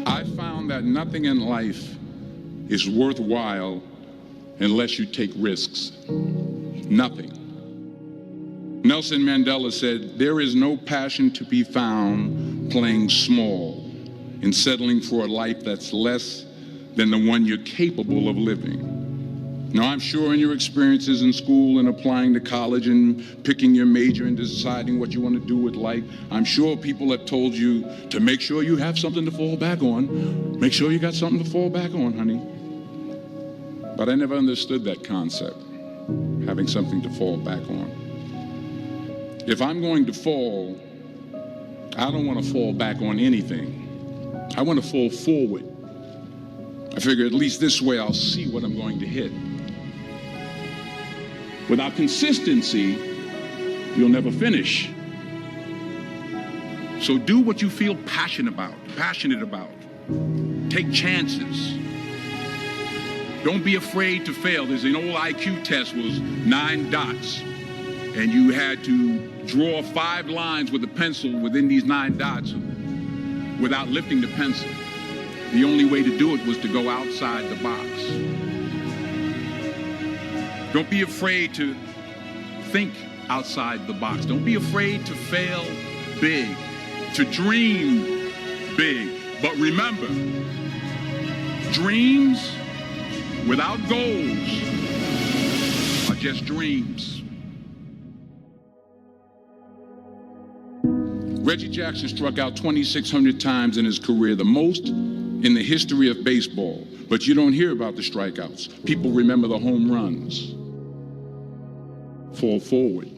I found that nothing in life is worthwhile unless you take risks. Nothing. Nelson Mandela said, "There is no passion to be found playing small and settling for a life that's less than the one you're capable of living." Now, I'm sure in your experiences in school and applying to college and picking your major and deciding what you want to do with life, I'm sure people have told you to make sure you have something to fall back on. Make sure you got something to fall back on, honey. But I never understood that concept, having something to fall back on. If I'm going to fall, I don't want to fall back on anything. I want to fall forward. I figure at least this way I'll see what I'm going to hit. Without consistency, you'll never finish. So do what you feel passionate about. Take chances. Don't be afraid to fail. There's an old IQ test was 9 dots, and you had to draw 5 lines with a pencil within these 9 dots without lifting the pencil. The only way to do it was to go outside the box. Don't be afraid to think outside the box. Don't be afraid to fail big, to dream big. But remember, dreams without goals are just dreams. Reggie Jackson struck out 2,600 times in his career, the most in the history of baseball. But you don't hear about the strikeouts. People remember the home runs. Fall forward.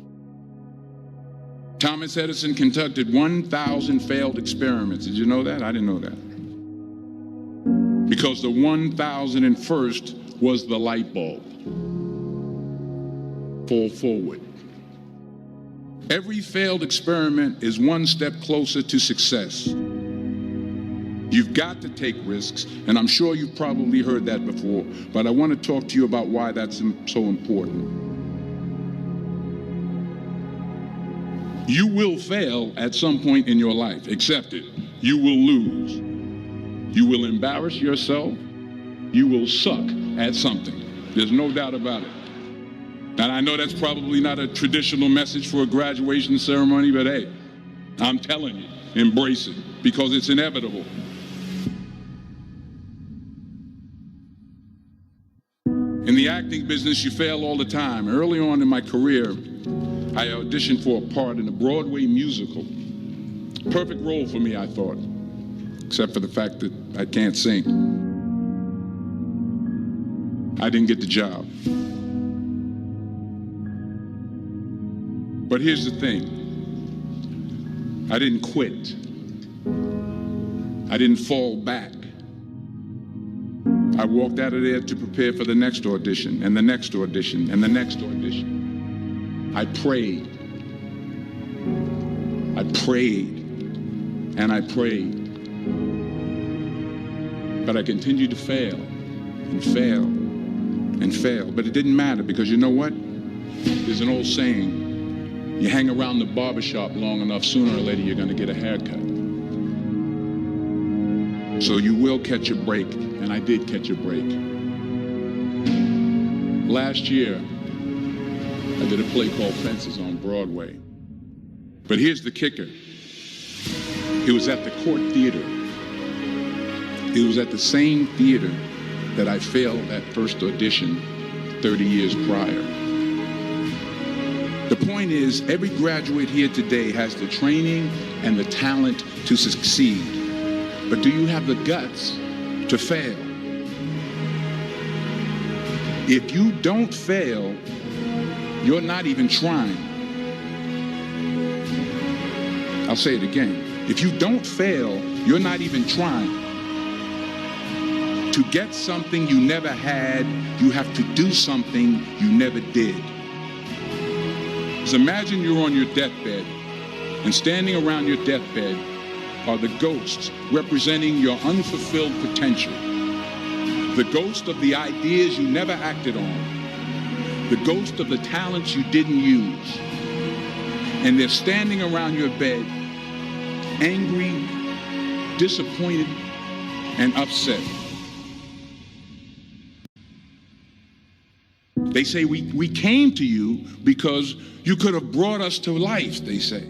Thomas Edison conducted 1,000 failed experiments. Did you know that? I didn't know that. Because the 1,001st was the light bulb. Fall forward. Every failed experiment is one step closer to success. You've got to take risks, and I'm sure you've probably heard that before, but I want to talk to you about why that's so important. You will fail at some point in your life. Accept it. You will lose. You will embarrass yourself. You will suck at something. There's no doubt about it. And I know that's probably not a traditional message for a graduation ceremony, but hey, I'm telling you, embrace it, because it's inevitable. In the acting business, you fail all the time. Early on in my career, I auditioned for a part in a Broadway musical. Perfect role for me, I thought, except for the fact that I can't sing. I didn't get the job. But here's the thing. I didn't quit. I didn't fall back. I walked out of there to prepare for the next audition, and the next audition, and the next audition. I prayed. I prayed, and I prayed. But I continued to fail, and fail, and fail. But it didn't matter, because you know what? There's an old saying, you hang around the barbershop long enough, sooner or later you're going to get a haircut. So you will catch a break, and I did catch a break. Last year, I did a play called Fences on Broadway. But here's the kicker. It was at the Court Theater. It was at the same theater that I failed that first audition 30 years prior. The point is, every graduate here today has the training and the talent to succeed. But do you have the guts to fail? If you don't fail, you're not even trying. I'll say it again. If you don't fail, you're not even trying. To get something you never had, you have to do something you never did. So imagine you're on your deathbed, and standing around your deathbed are the ghosts representing your unfulfilled potential. The ghost of the ideas you never acted on. The ghost of the talents you didn't use. And they're standing around your bed, angry, disappointed, and upset. They say we came to you because you could have brought us to life, they say.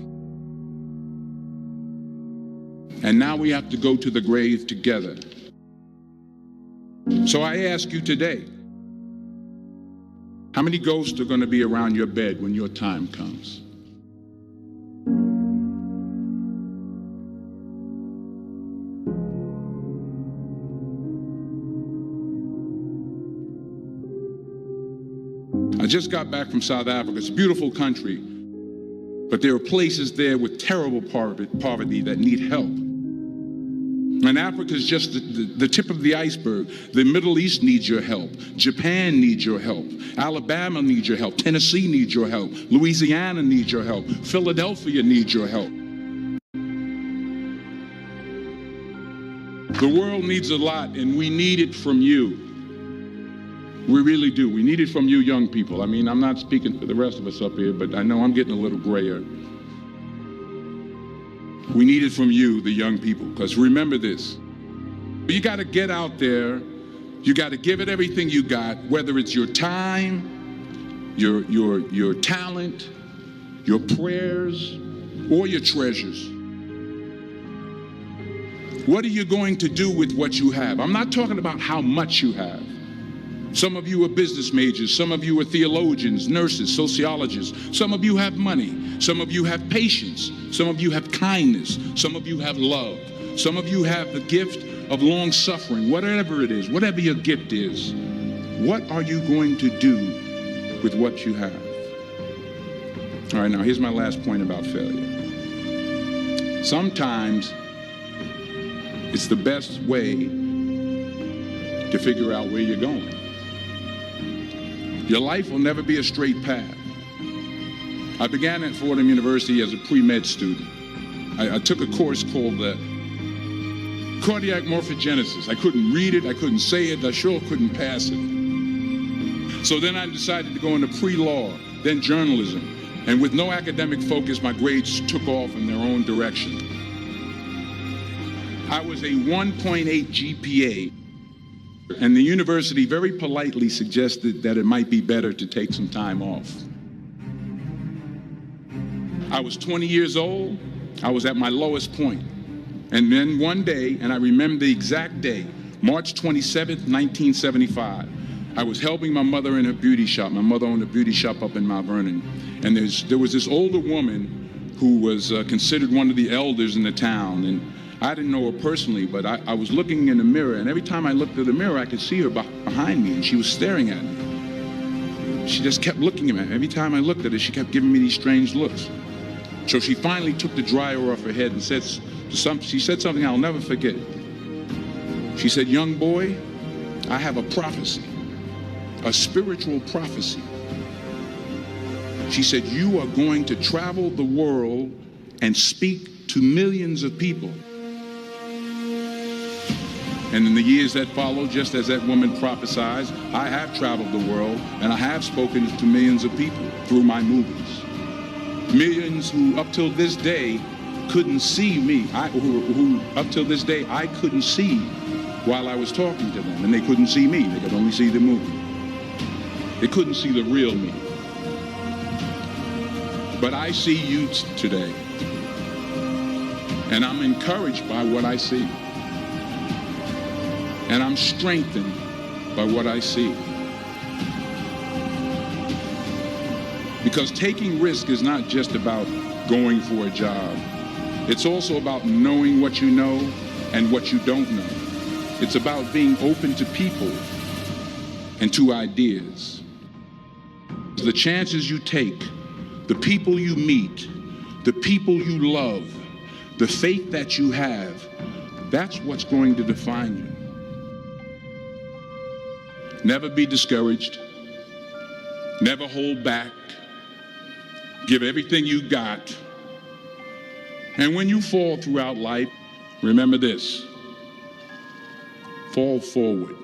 And now we have to go to the grave together. So I ask you today, how many ghosts are going to be around your bed when your time comes? I just got back from South Africa. It's a beautiful country, but there are places there with terrible poverty that need help. And Africa is just the tip of the iceberg. The Middle East needs your help. Japan needs your help. Alabama needs your help. Tennessee needs your help. Louisiana needs your help. Philadelphia needs your help. The world needs a lot, and we need it from you. We really do. We need it from you young people. I mean, I'm not speaking for the rest of us up here, but I know I'm getting a little grayer. We need it from you, the young people, because remember this. You got to get out there. You got to give it everything you got, whether it's your time, your talent, your prayers, or your treasures. What are you going to do with what you have? I'm not talking about how much you have. Some of you are business majors. Some of you are theologians, nurses, sociologists. Some of you have money. Some of you have patience. Some of you have kindness. Some of you have love. Some of you have the gift of long suffering. Whatever it is, whatever your gift is, what are you going to do with what you have? All right, now here's my last point about failure. Sometimes it's the best way to figure out where you're going. Your life will never be a straight path. I began at Fordham University as a pre-med student. I took a course called cardiac morphogenesis. I couldn't read it, I couldn't say it, I sure couldn't pass it. So then I decided to go into pre-law, then journalism. And with no academic focus, my grades took off in their own direction. I was a 1.8 GPA. And the university very politely suggested that it might be better to take some time off. I was 20 years old. I was at my lowest point. And then one day, and I remember the exact day, March 27th, 1975, I was helping my mother in her beauty shop. My mother owned a beauty shop up in Mount Vernon. And there was this older woman who was considered one of the elders in the town. And I didn't know her personally, but I was looking in the mirror, and every time I looked at the mirror, I could see her behind me, and she was staring at me. She just kept looking at me. Every time I looked at her, she kept giving me these strange looks. So she finally took the dryer off her head and she said something I'll never forget. She said, "Young boy, I have a prophecy, a spiritual prophecy." She said, "You are going to travel the world and speak to millions of people." And in the years that followed, just as that woman prophesied, I have traveled the world and I have spoken to millions of people through my movies. Millions who up till this day couldn't see me, who up till this day I couldn't see while I was talking to them, and they couldn't see me, they could only see the movie. They couldn't see the real me. But I see you today, and I'm encouraged by what I see. And I'm strengthened by what I see. Because taking risk is not just about going for a job. It's also about knowing what you know and what you don't know. It's about being open to people and to ideas. The chances you take, the people you meet, the people you love, the faith that you have, that's what's going to define you. Never be discouraged. Never hold back. Give everything you got. And when you fall throughout life, remember this: fall forward.